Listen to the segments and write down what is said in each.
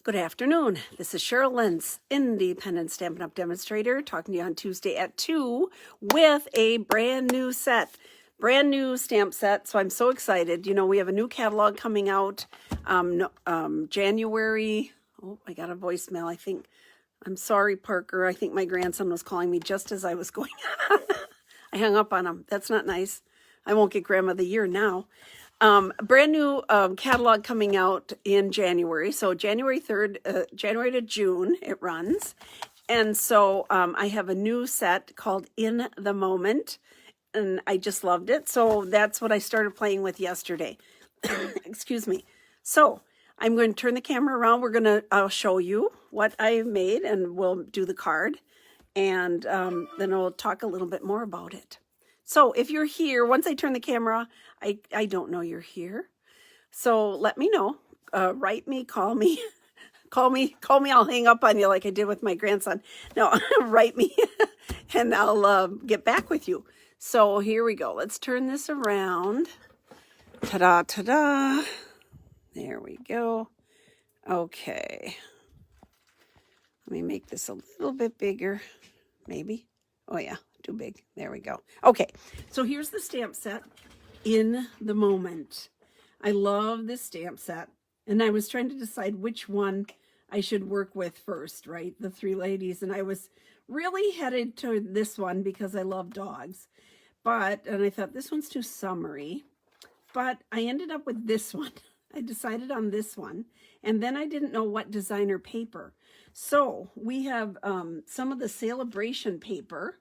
Good afternoon. This is Cheryl Lentz, independent Stampin' Up! Demonstrator, talking to you on Tuesday at 2 with a brand new set, brand new stamp set. So I'm so excited. You know, we have a new catalog coming out January. Oh, I got a voicemail, I think. I'm sorry, Parker. I think my grandson was calling me just as I was going on. I hung up on him. That's not nice. I won't get Grandma of the Year now. Brand new catalog coming out in January. So January 3rd, January to June it runs. And so I have a new set called In the Moment. And I just loved it. So that's what I started playing with yesterday. Excuse me. So I'm going to turn the camera around. I'll show you what I made and we'll do the card. And then we'll talk a little bit more about it. So if you're here, once I turn the camera, I don't know you're here. So let me know. Write me, call me, call me. I'll hang up on you like I did with my grandson. No, write me and I'll get back with you. So here we go. Let's turn this around. Ta-da, ta-da. There we go. Okay. Let me make this a little bit bigger, maybe. Oh yeah. Too big. There we go. Okay, so here's the stamp set, In the Moment. I love this stamp set, and I was trying to decide which one I should work with first, right? The three ladies, and I was really headed to this one because I love dogs, and I thought this one's too summery, but I ended up with this one. I decided on this one, and then I didn't know what designer paper. So we have some of the Celebration paper,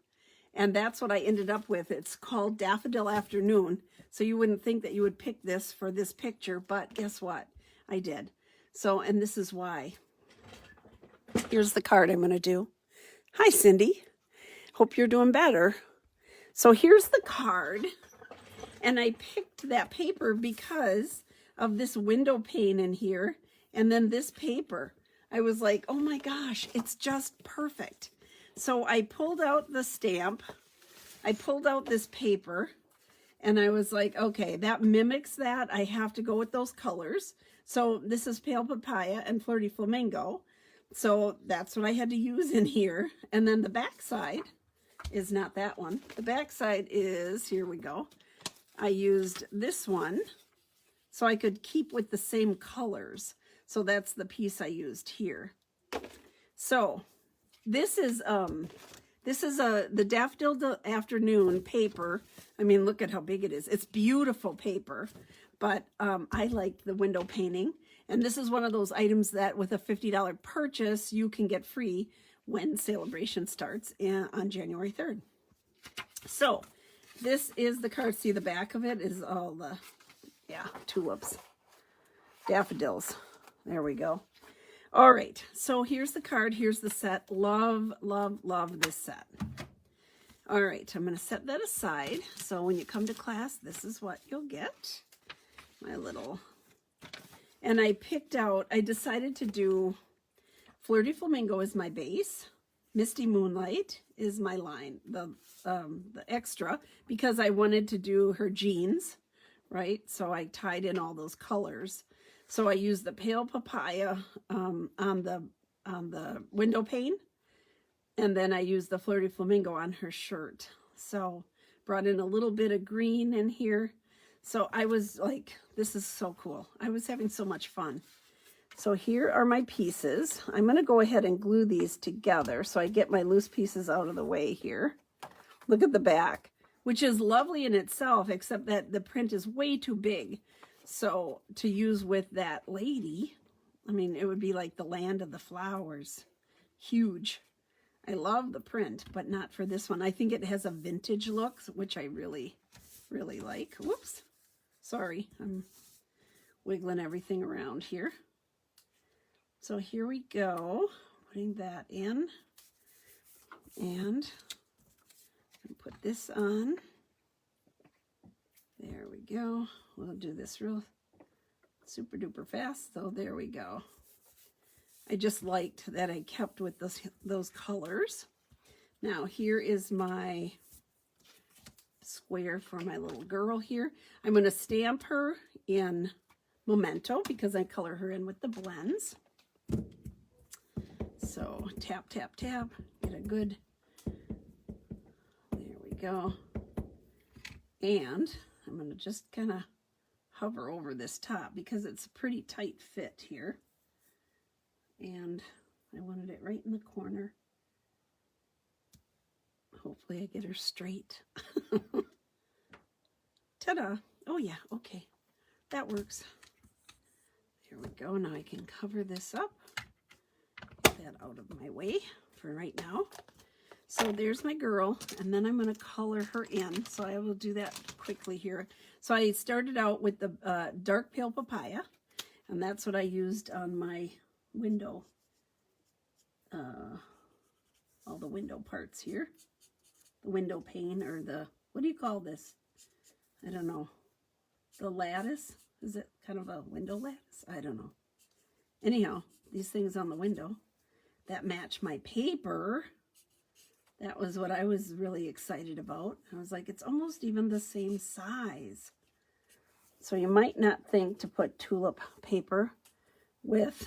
and that's what I ended up with. It's called Daffodil Afternoon. So you wouldn't think that you would pick this for this picture, but guess what? I did. So, and this is why. Here's the card I'm going to do. Hi, Cindy. Hope you're doing better. So here's the card. And I picked that paper because of this window pane in here. And then this paper. I was like, oh my gosh, it's just perfect. So I pulled out the stamp, I pulled out this paper, and I was like, okay, that mimics that. I have to go with those colors. So this is Pale Papaya and Flirty Flamingo. So that's what I had to use in here. And then the back side is not that one. The back side is, here we go. I used this one so I could keep with the same colors. So that's the piece I used here. So this is the Daffodil Afternoon paper. I mean, look at how big it is. It's beautiful paper, but I like the window painting. And this is one of those items that with a $50 purchase, you can get free when Celebration starts on January 3rd. So this is the card. See, the back of it is all the, tulips, daffodils. There we go. All right, so here's the card, here's the set. Love, love, love this set. All right, I'm going to set that aside. So when you come to class, this is what you'll get. My little, and I decided to do Flirty Flamingo is my base. Misty Moonlight is my line, the extra, because I wanted to do her jeans, right? So I tied in all those colors. So I used the Pale Papaya on the window pane, and then I used the Flirty Flamingo on her shirt. So brought in a little bit of green in here. So I was like, this is so cool. I was having so much fun. So here are my pieces. I'm going to go ahead and glue these together so I get my loose pieces out of the way here. Look at the back, which is lovely in itself, except that the print is way too big. So to use with that lady, I mean, it would be like the Land of the Flowers. Huge. I love the print, but not for this one. I think it has a vintage look, which I really, really like. Whoops. Sorry, I'm wiggling everything around here. So here we go, putting that in. And put this on. There we go. We'll do this real super duper fast. So there we go. I just liked that I kept with those colors. Now here is my square for my little girl here. I'm going to stamp her in Memento because I color her in with the blends. So tap, tap, tap, get a good, there we go. And I'm going to just kind of hover over this top because it's a pretty tight fit here. And I wanted it right in the corner. Hopefully I get her straight. Ta-da! Oh yeah, okay. That works. Here we go. Now I can cover this up. Get that out of my way for right now. So there's my girl, and then I'm going to color her in. So I will do that quickly here. So I started out with the dark pale papaya, and that's what I used on my window, all the window parts here. The window pane, or the, what do you call this? I don't know. The lattice? Is it kind of a window lattice? I don't know. Anyhow, these things on the window that match my paper. That was what I was really excited about. I was like, it's almost even the same size. So you might not think to put tulip paper with,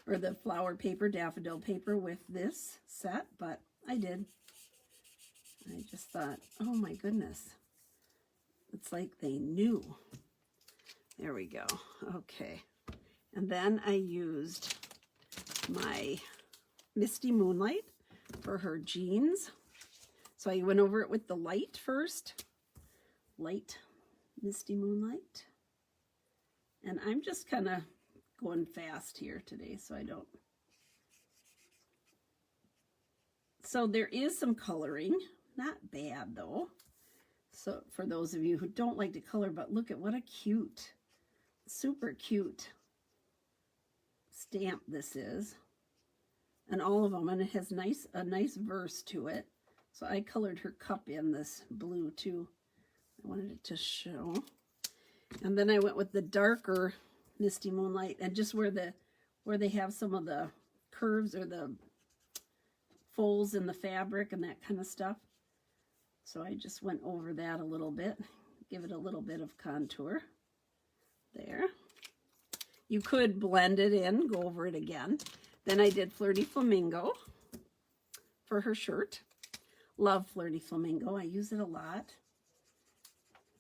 or the flower paper, daffodil paper with this set, but I did. I just thought, oh my goodness. It's like they knew. There we go. Okay. And then I used my Misty Moonlight for her jeans. So I went over it with the light first. Light Misty Moonlight. And I'm just kind of going fast here today so I don't. So there is some coloring. Not bad though. So for those of you who don't like to color, but look at what a cute, super cute stamp this is. And all of them, and it has a nice verse to it. So I colored her cup in this blue too. I wanted it to show. And then I went with the darker Misty Moonlight, and just where they have some of the curves or the folds in the fabric and that kind of stuff. So I just went over that a little bit, give it a little bit of contour there. You could blend it in, go over it again. Then I did Flirty Flamingo for her shirt. Love Flirty Flamingo. I use it a lot.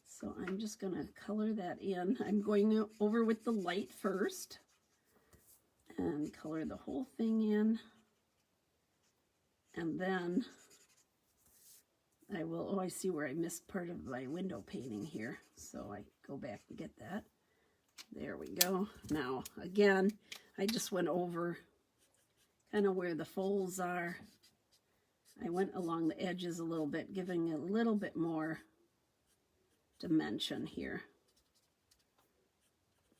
So I'm just going to color that in. I'm going over with the light first and color the whole thing in. And then I will, oh, I see where I missed part of my window painting here. So I go back and get that. There we go. Now, again, I just went over kind of where the folds are. I went along the edges a little bit, giving it a little bit more dimension here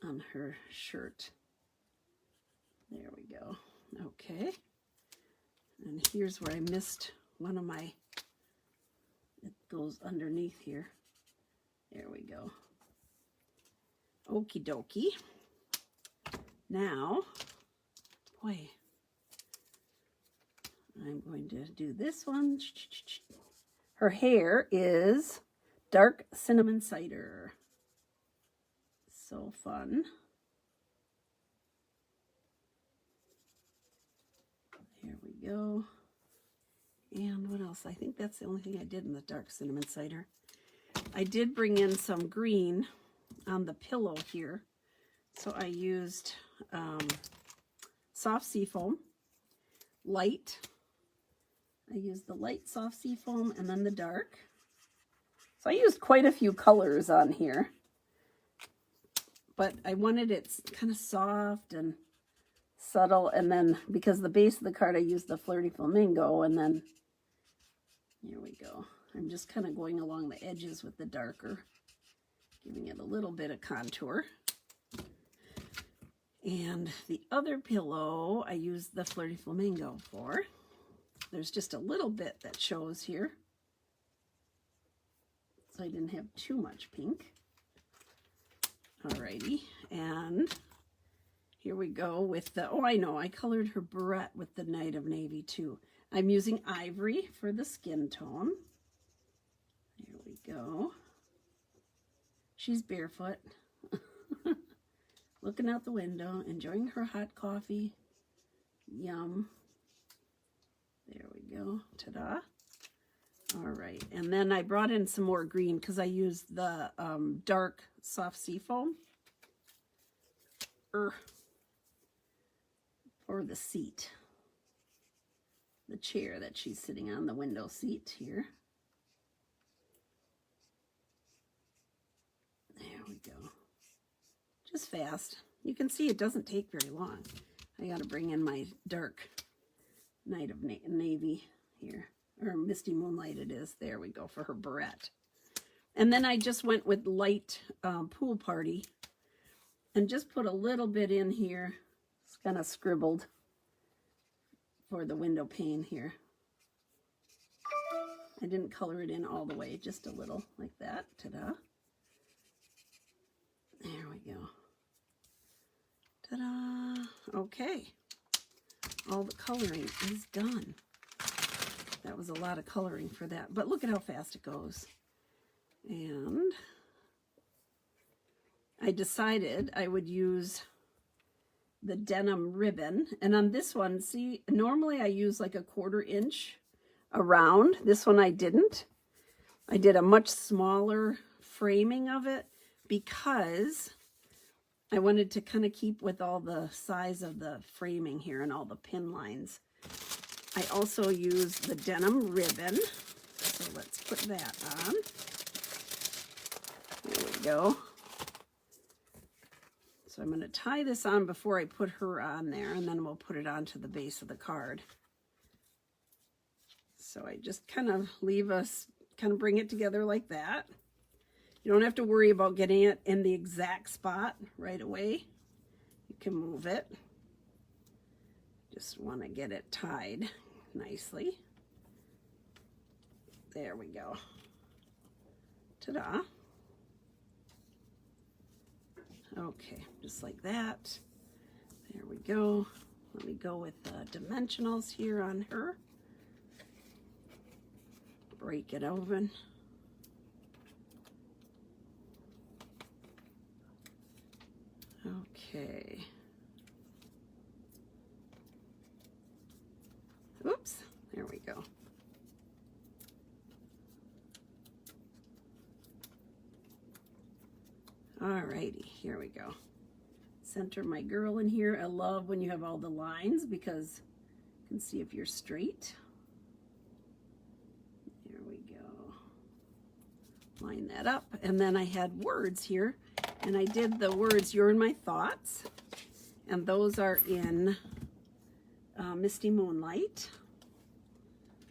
on her shirt. There we go. Okay. And here's where I missed one of my, it goes underneath here. There we go. Okie dokie. Now, boy, I'm going to do this one. Her hair is dark cinnamon cider. So fun. Here we go. And what else? I think that's the only thing I did in the dark cinnamon cider. I did bring in some green on the pillow here. So I used soft seafoam, light. I used the light soft seafoam and then the dark. So I used quite a few colors on here. But I wanted it kind of soft and subtle. And then because the base of the card I used the Flirty Flamingo, and then here we go. I'm just kind of going along the edges with the darker, giving it a little bit of contour. And the other pillow I used the Flirty Flamingo for. There's just a little bit that shows here. So I didn't have too much pink. Alrighty, and here we go with the, oh I know, I colored her barrette with the Night of Navy too. I'm using ivory for the skin tone. Here we go. She's barefoot, looking out the window, enjoying her hot coffee, Yum. There we go. Ta-da. All right. And then I brought in some more green because I used the dark soft seafoam for the seat. The chair that she's sitting on, the window seat here. There we go. Just fast. You can see it doesn't take very long. I got to bring in my dark Night of Navy here, or Misty Moonlight it is. There we go for her barrette. And then I just went with light Pool Party and just put a little bit in here. It's kind of scribbled for the window pane here. I didn't color it in all the way, just a little like that. Ta-da. There we go. Ta-da. Okay. All the coloring is done. That was a lot of coloring for that. But look at how fast it goes. And I decided I would use the denim ribbon. And on this one, see, normally I use like a 1/4 inch around. This one I didn't. I did a much smaller framing of it because I wanted to kind of keep with all the size of the framing here and all the pin lines. I also used the denim ribbon. So let's put that on. There we go. So I'm going to tie this on before I put her on there, and then we'll put it onto the base of the card. So I just kind of bring it together like that. You don't have to worry about getting it in the exact spot right away. You can move it. Just want to get it tied nicely. There we go. Ta-da. Okay, just like that. There we go. Let me go with the dimensionals here on her. Break it open. Okay. Oops, there we go. Alrighty, here we go. Center my girl in here. I love when you have all the lines because you can see if you're straight. There we go. Line that up. And then I had words here. And I did the words, "You're in my thoughts." And those are in Misty Moonlight.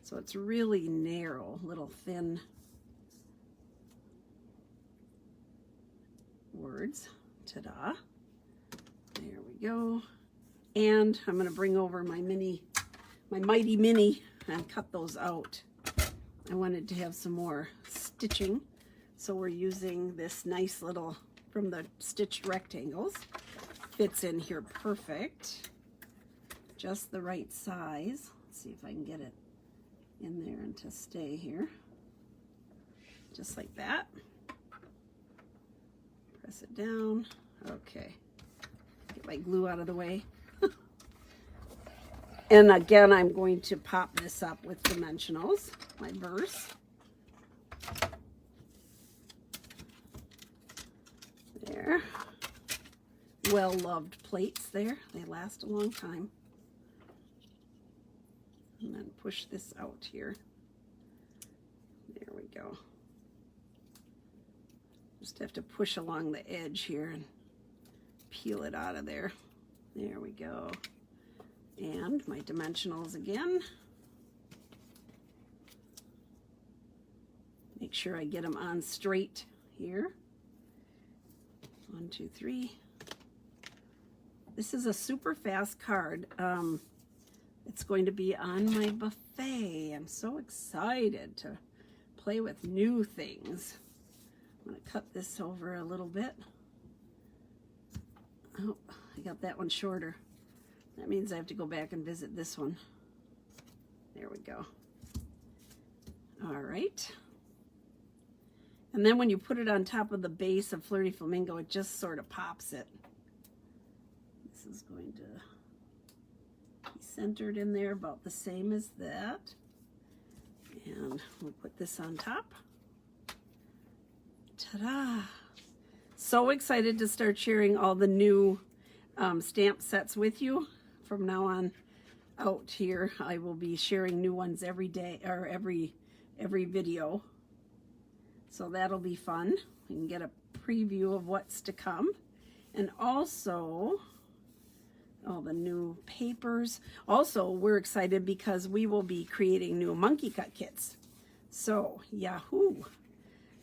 So it's really narrow, little thin words. Ta-da. There we go. And I'm going to bring over my Mighty Mini and cut those out. I wanted to have some more stitching. So we're using this nice little, from the stitched rectangles. Fits in here perfect. Just the right size. Let's see if I can get it in there and to stay here. Just like that. Press it down. Okay. Get my glue out of the way. And again, I'm going to pop this up with dimensionals, my verse. There. Well-loved plates there. They last a long time. And then push this out here. There we go. Just have to push along the edge here and peel it out of there. There we go. And my dimensionals again. Make sure I get them on straight here. 1, 2, 3. This is a super fast card. It's going to be on my buffet. I'm so excited to play with new things. I'm going to cut this over a little bit. Oh, I got that one shorter. That means I have to go back and visit this one. There we go. All right. And then when you put it on top of the base of Flirty Flamingo, it just sort of pops it. This is going to be centered in there about the same as that. And we'll put this on top. Ta-da! So excited to start sharing all the new stamp sets with you. From now on out here, I will be sharing new ones every day, or every video. So that'll be fun. We can get a preview of what's to come. And also, all the new papers. Also, we're excited because we will be creating new monkey cut kits. So, yahoo!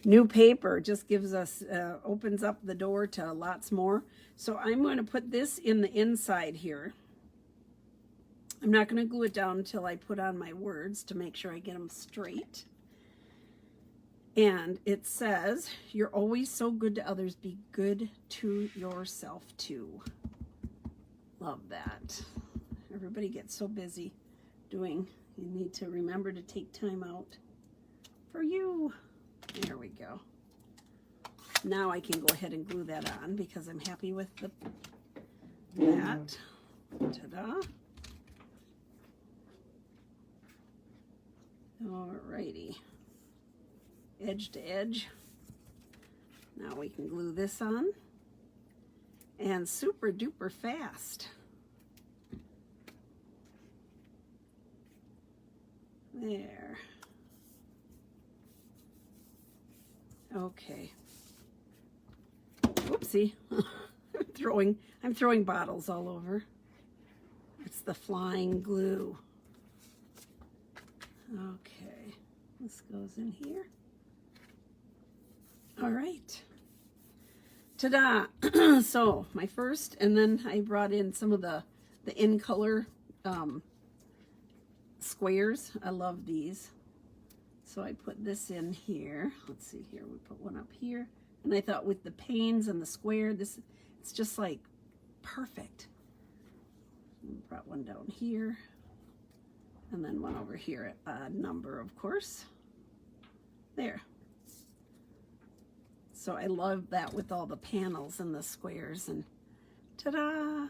New paper just gives us, opens up the door to lots more. So I'm going to put this in the inside here. I'm not going to glue it down until I put on my words to make sure I get them straight. And it says, you're always so good to others, be good to yourself too. Love that. Everybody gets so busy doing. You need to remember to take time out for you. There we go. Now I can go ahead and glue that on because I'm happy with that. Ta-da. Alrighty. Edge to edge. Now we can glue this on. And super duper fast. There. Okay. Oopsie. I'm throwing bottles all over. It's the flying glue. Okay. This goes in here. All right. Ta-da! So my first, and then I brought in some of the in color squares. I love these. So I put this in here. Let's see here. We put one up here. And I thought with the panes and the square, it's just like perfect. Brought one down here. And then one over here, a number, of course. There. So I love that with all the panels and the squares, and ta-da!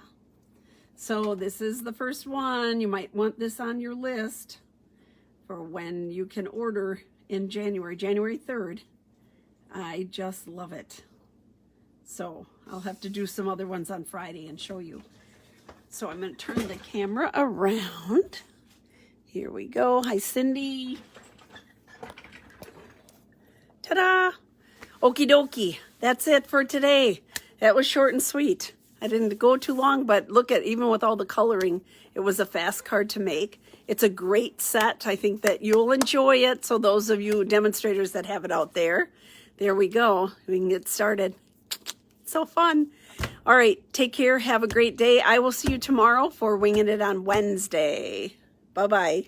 So this is the first one. You might want this on your list for when you can order in January 3rd. I just love it. So I'll have to do some other ones on Friday and show you. So I'm going to turn the camera around. Here we go. Hi, Cindy. Ta-da! Okie dokie. That's it for today. That was short and sweet. I didn't go too long, but look at, even with all the coloring, it was a fast card to make. It's a great set. I think that you'll enjoy it. So those of you demonstrators that have it out there, there we go. We can get started. So fun. All right. Take care. Have a great day. I will see you tomorrow for Winging It on Wednesday. Bye-bye.